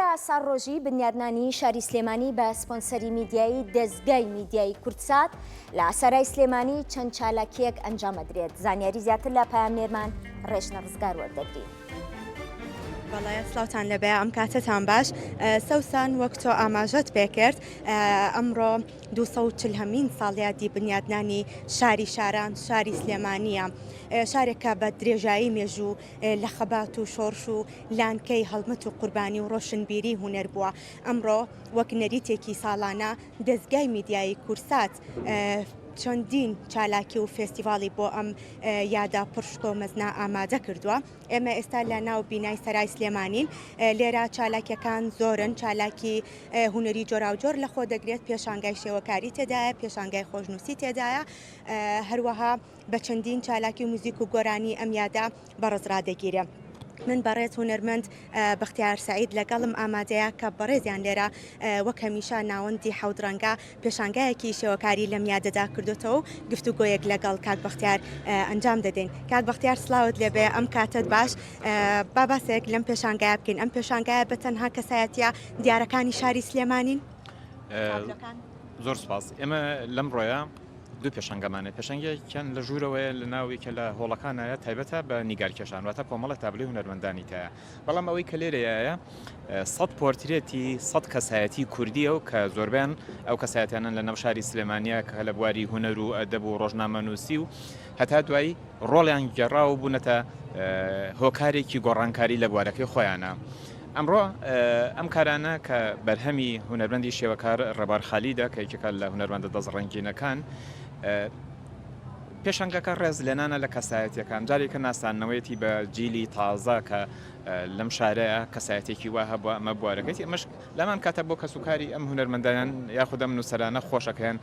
لە ساڕۆژی بنیادنانی شاری سلێمانی بە سپۆنسەری میدیایی دەستگای میدیایی کورتسات لە سەرای سلێمانی چەند چالاکیەک ئەنجامەدرێت. زانیاری زیاتر لە پایامنێرمان ڕێژنە ڕزگار وەردەگرین. بەڵێ سلااوتان لەبێ ئەم کاتتان باش سەوسان وەک تۆ ئاماژەت پێکرد ئەمڕۆ 240 ساڵیادی بنیادنانی شاری شاران شاری سلێمانیە، شارێکە بە درێژایی مێژوو لە خەبات و شۆڕش و لانکەی هەڵمەت و قوربانی و ڕۆشنبیری هونەر بووە. ئەمڕۆ وەک نەریتێکی ساڵانە دەستگای میدیایی کورتسات چەندین چالاکی و فێستیڤاڵی بۆ ئەم یادا پرشکۆ مەزنا ئامادە کردووە. ئێمە ئێستا لە ناو بینای سەرای سلێمانین، لێرە چالاکیەکان زۆرن، چالاکی هونەری جۆراوجۆر لە خۆ دەگرێت، پێشانگای شێوەکاری تێدایە، پێشانگای خۆشنووسی تێدایە، هەروەها بە چەندین چالاکی و موزیک و گۆرانی ئەم یادا بەڕێز ڕادەگیرێ. من بەڕێز هونەرمەند بەختیار سعید لەگەڵم ئامادەیە کە بەڕێزیان لێرە وەک هەمیشە ناوەندی حەوت ڕەنگە پێشانگایەکی شێوەکاری لەم یادەدا کردوتەوە و گفتوگۆیەک لەگەڵ کاک بەختیار ئەنجام دەدەین. کاک بەختیار سلااوت لێبێ، ئەم کاتت باش باباسێک لەم پێشانگایە بکەین. ئەم پێشانگایە بە تەنها کەسایەتیە دیارەکانی شاری سلێمانین؟ زۆر سپاس. ئێمە لەم ڕۆیە دوو پێشنگەمانە، پێشنگێکیان لە ژوورەوەی لە ناوێکە لە هۆڵەکانایە تایبەتە بە نیگارکێشان، واتە کۆمەڵە تابلۆی هونەرمەندانی تایە. بەڵام ئەوەی کە لێرەیە 100 پۆرترێتی 100 کەسایەتی کوردیە و کە زۆربیان ئەو کەسایەتیانن لە ناو شاری سلێمانیە کە لە بواری هونەر و ئەدەب و ڕۆژنامەنووسی و هەتا دوایی ڕۆڵیان گەڕا و بوونەتە هۆکارێکی گۆڕانکاری لە بوارەکەی خۆیانە. ئەمڕۆ ئەم کارانە کە بەرهەمی هونەرمەندی شێوەکار ڕێبار خالیدە کە یەکێکە لە هونەرمەندە دەستڕەنگینەکان، پێشەنگەکە ڕێز لێنانە لە کەسایەتەکان، جارێکە ناسانەوەیەتی بە جیلی تازە کە لەم شارەیە کەسایەتێکی وا هەبووە ئەمە بوارەکەی ئەمەش لەمان کاتە بۆ کەسوکاری ئەم هونەرمەندایان یاخود ئەم نووسەرانە خۆشەکەیان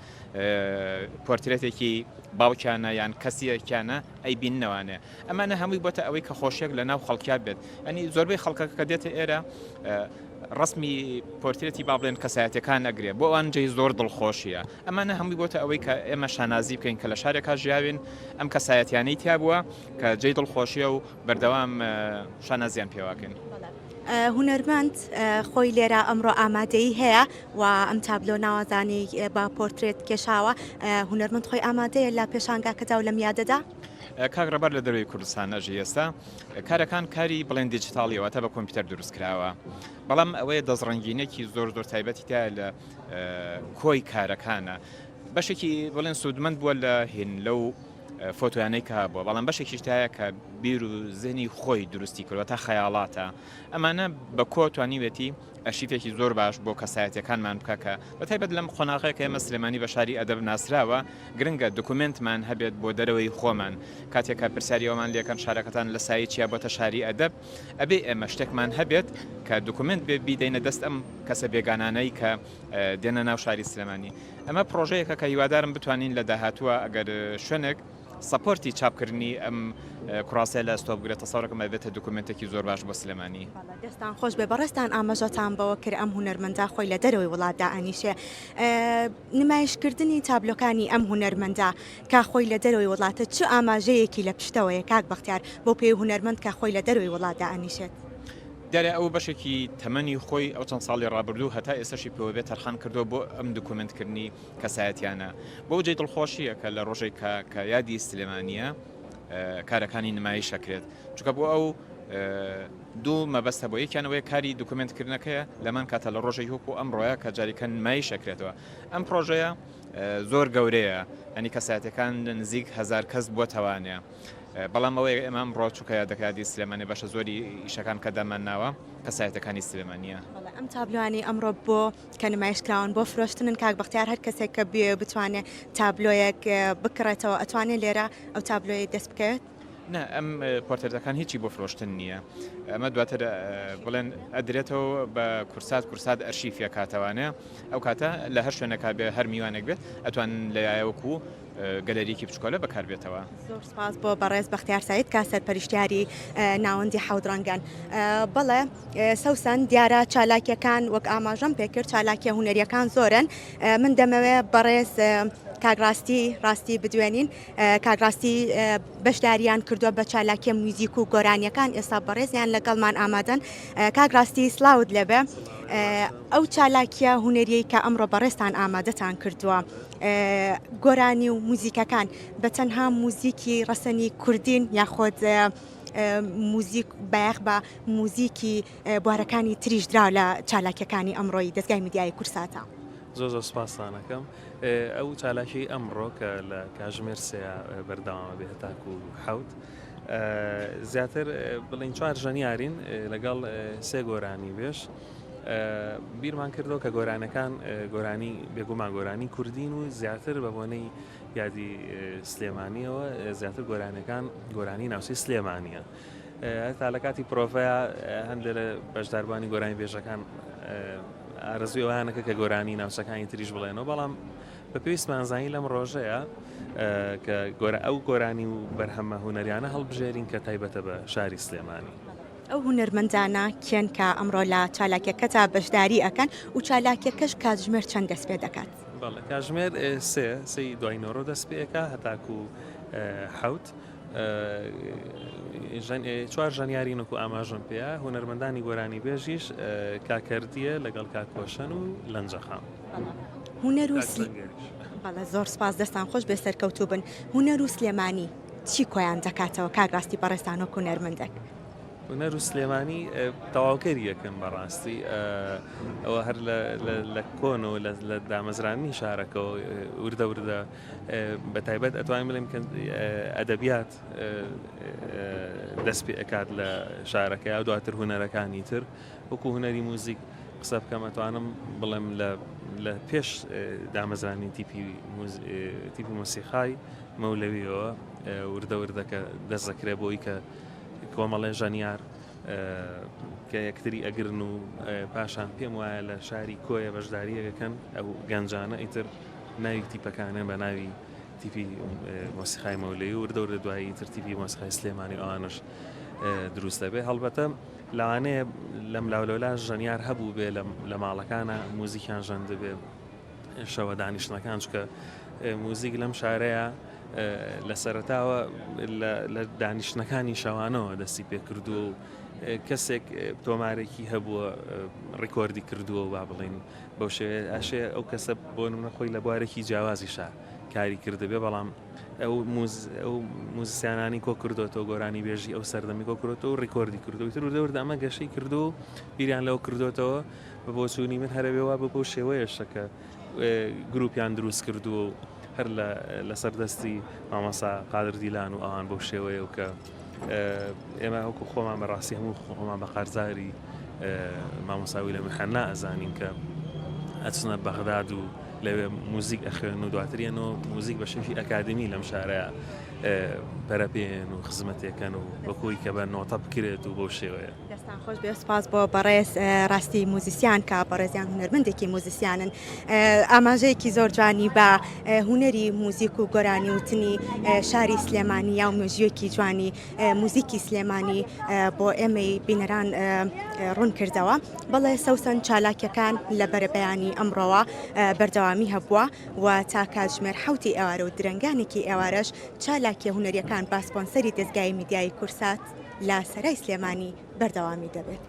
پۆرترێتێکی باوکیانە یان کەسیەکیانە ئەی بیننەوانێ. ئەمانە هەمووی بۆتە ئەوەی کە خۆشیێک لە ناو خەڵکیان بێت. ئەنی زۆربەی خەڵکەکە کە دێتە ئێرە ڕسمی پۆرترێتی با بڵێن کەسایەتەکان ئەگرێ، بۆ ئەوانجێی زۆر دڵخۆشیە. ئەمانە هەمووی بۆتە ئەوەی کە ئێمە شانازی بکەین کە لە شارێکا ژیاوین ئەم کەسایەتیانەی تیا بووە کە جێی دڵخۆشیە و بەردەوام شانازیان پێواکەین. هونەرمەند خۆی لێرە ئەمڕۆ ئامادەی هەیە و ئەم تابلۆ ناوازانی با پۆرترێت کێشاوە. هونەرمەند خۆی ئامادەیە لە پێشانگاکەدا و لەم یادەدا؟ کاک ڕێبەر لە دەروی کوردستان ئەژی ئێستا کارەکان کاری بڵێن دیجیتاڵیەوەتە بە کۆمپیوتەر دروست کراوە، بەڵام ئەوەیە دەزڕەنگینێکی زۆر تایبەتی تا لە کۆی کارەکانە. بەشێکی بڵێن سوودمەند بووە لە هێن لەو فۆتۆیانەی کە بووە، بەڵام بەشێکیش تایە کە بیر و زێنی خۆی دروستی کردوە تا خەیاڵاتە. ئەمانە بە کۆ توانیوێتی ئەشیفێکی زۆر باش بۆ کەسایەتەکانمان بکەکە، بەتایبەت لەم قۆناغەیە کە ئێمە سلێمانی بە شاری ئەدەب ناسراوە گرنگە دکومنتمان هەبێت بۆ دەرەوەی خۆمان. کاتێکە پرسیاریەوەمان لێکەن شارەکەتان لە سایە چیا بۆتە شاری ئەدەب، ئەبێ ئێمە شتێکمان هەبێت کە دکومنت بێ بیدەینە دەست ئەم کەسە بێگانانەی کە دێنە ناو شاری سلێمانی. ئەمە پرۆژەیەکە کە هیوادارم بتوانین لە داهاتووە ئەگەر شوێنێک سەپۆرتی چاپکردنی ئەم کوڕاسە لە ئەستۆ بگرێتە ساڕێکمە بێتە دکومنتێکی زۆر باش بۆ سلێمانی. دەستان خۆش بێ، بەڕێستان ئاماژەتان بەوە کرد ئەم هونەرمەندە خۆی لە دەرەوەی وڵاتدا ئەنیشێ. نمایشکردنی تابلۆکانی ئەم هونەرمەندە کە خۆی لە دەرەوەی وڵاتە چ ئاماژەیەکی لە پشتەوەیە کاک بەختیار بۆ پێی هونەرمەند کە خۆی لە دەرەوەی وڵاتدا ئەنیشێت؟ دیارە ئەو بەشێکی تەمەنی خۆی ئەو چەند ساڵی ڕابردوو هەتا ئێستاشی پێوە بێت تەرخان کردو بۆ ئەم دکومنتکردنی کەسایەتیانە، بۆ جێی دڵخۆشیە کە لە ڕۆژێک کە یادی سلێمانیە کارەکانی نمایشەکرێت، چونکە بۆ ئەو دوو مەبەستە بۆ یەکیانەوەی کاری دکومنتکردنەکەیە لەمان کاتە لە ڕۆژێک وەکو ئەمڕۆیە کە جاریکە نمایشەکرێتەوە. ئەم پرۆژەیە زۆر گەورەیە، ئەنی کەسایەتەکان نزیک 1000 کەس بۆ توانێ. بەڵام ئەوەیە ئێمە ئەمڕۆ چووکە یادەکاتی سلێمانی بەشە زۆری ئیشەکان کە دەمان ناوە کەسایەتەکانی سلێمانیە. ئەم تابلوانی ئەمڕۆ بۆ کە نمایشکراون بۆ فرۆشتنن کاک بەختیار هەر کەسێک کە بێ بتوانێت تابلۆیەک بکڕێتەوە ئەتوانێت لێرە ئەو تابلۆی دەست بکەوێت؟ نه، ئەم پۆرترێتەکان هیچی بۆ فرۆشتن نییە. ئەمە دواتر بڵێن ئەدرێتەوە بە کورسات ئەرشیفە کاتەوانەیە، ئەو کاتە لە هەر شوێنەکە بێ هەر میوانێک بێت ئەتوان لەیەوەکو گەلەریکی بچکۆلە بەکاربێتەوە. زۆر سپاس بۆ بەڕێز بەختیار سعید کە سەرپەرشتیاری ناوەندی حەوت ڕەنگان. بەڵێ سەوسان دیارە چالاکیەکان وەک ئاماژەم پێکرد چالاکیە هونەریەکان زۆرن. من دەمەوێت بەڕێز کاگڕاستی بدوێنین کاگڕاستی بەشداریان کردووە بە چالاکیە موزیک و گۆرانیەکان ئێستا بەڕێزیان لەگەڵمان ئامادەن کاگڕاستی سلااوت لەبێ ئەو چالاکیە هوەریەی کە ئەمڕۆ بەڕێستان ئامادەتان کردووە گۆرانی و موزیکەکان بە تەنها موزیکی ڕەسەنی کوردین یاخۆت موزیک بەیەخ بە موزیکی بوارەکانی تریشدرا لە چالاکیەکانی ئەمڕۆی دەستگای میدیای کورساتە. زۆر سپاسانەکەم ئەو چالاکی ئەمڕۆ کە لە کاژمێر سێ بەردەوامە بێت تاکو حەوت زیاتر بڵین 4 ژەنیارین لەگەڵ 3 گۆرانی بێش بیرمان کردەوە کە گۆرانەکان گۆرانی بێگومان گۆرانی کوردین و زیاتر بە بۆنەی یادی سلێمانیەوە زیاتر گۆرانەکان گۆرانی ناوسی سلێمانیە تا لە کاتی پرۆڤەیە هەندێک لە بەشداربوانی گۆرانی بێژەکان ئارەزوی ئەوانەکە کە گۆرانی ناوچەکانی تریش بڵێنەوە بەڵام بە پێویستمانزانی لەم ڕۆژەیە کە ئەو گۆرانی و بەرهەمە هوەریانە هەڵبژێرین کە تایبەتە بە شاری سلێمانی. ئەو هوەرمەندانە کێن کە ئەمڕۆ لە چالاکیەکە تا بەشداری ئەکەن و چالاکیەکەش کاتژمێر چەند دەست پێ دەکات؟ بەڵێ کاتژمێر سێ دوای نۆڕۆ دەست پێەکە هەتاکو حەوت 4 ژەنیاری نوکو ئاماژم پێە هوەرمەندانی گۆرانی بێژیش کاکردیە لەگەڵ کاکۆشەن و لەنجەخان. هوەر و بەڵێ زۆر سپاس دەستان خۆش بێ سەرکەوتوو بن هوەر و سلێمانی چی کۆیان دەکاتەوە کاگڕاستی بەڕێستان و هوەرمەندێک؟ هوەر و سلێمانی تەواوکەری یەکەن بەڕاستی ئەوە هەر لە کۆنەوە لە دامەزرانی شارەکەەوە وردە بە تایبەت ئەتوانین بڵێم ئەدەبیات دەست پێ ئەکات لە شارەکە یا دواتر هوەرەکانی تر وەکو هوەری موزیک قسە بکەم ئەتوانم بڵێم لە پێش دامەزرانی تیپی مۆسیقای مەولەویەوە وردەکە دەست دەکرێت بۆی کە کۆمەڵێ ژەنیار کە یەکتری ئەگرن و پاشان پێم وایە لە شاری کۆیە بەشداریەکەکەن ئەو گەنجانە ئیتر ناوی تیپەکانە بە ناوی تیپی مۆسیقای مەولەوی و وردە دوایی تر تیپی مۆسیقای سلێمانی ئەوانش دروست دەبێت هەڵبەتە لەوانەیە لەم لاولەولا ژەنیار هەبوو بێ لە ماڵەکانە موزیکیان ژەن دەبێت شەوە دانیشتنەکان چکە موزیک لەم شارەیە لە سەرەتاوە لە دانیشتنەکانی شەوانەوە دەستی پێکردووە و کەسێک تۆمارێکی هەبووە ڕیکۆردی کردووە و با بڵین بەو شێوەیە ئاشێ ئەو کەسە بۆ نمونە خۆی لە بوارێکی جیاوازیشا کاری کردبێ بەڵام ئەو موزیسیانانی کۆ کردوێتەوە گۆرانی بێژی ئەو سەردەمی کۆ کردوەوە و ڕیکۆردی کردو تر وردە ئەمە گەشەی کردو و بیریان لەو کردوێتەوە بە بۆ چوونی من هەرەبێەوە بۆ شێوەیەشە کە گروپیان دروست کردووە و هەر لە سەردەستی مامەسا قادر دیلان و ئەوان بەو شێوەیە و کە ئێمە وەکو خۆمان بەڕاستی هەموو خۆمان بە قارزاری مامۆساوی لە محەنا ئەزانین کە ئەچنە بەغداد و لەوێ موزیک ئەخوێن و دواتریانەوە موزیک بە شێوی ئەکادمی لەم شارەیە بەرەپێن و خزمەتێکەن و وەکوی کە بە نۆتە بکرێت و بەو شێوەیە. دەستان خۆش بێ سپاس بۆ بەڕێز ڕاستی موزیسیان کە بەڕێزیان هوەرمەندێکی موزیسیانن ئاماژەیەکی زۆر جوانی بە هوەری موزیک و گۆرانی وتنی شاری سلێمانی یا و مێژوویەکی جوانی موزیکی سلێمانی بۆ ئێمەی بینەران ڕوون کردەوە بەڵێ سەوسن چالاکیەکان لە بەرەبەیانی ئەمڕۆوە بەردەوامی هەبووە و تا کاتژمێر حەوتی ئێوارە و درەنگانێکی ئێوارەش چالاکیە هوەریەکان با سپۆنسەری دەستگای میدیای کورسات لە سەرای سلێمانی بەردەوامی دەبێت.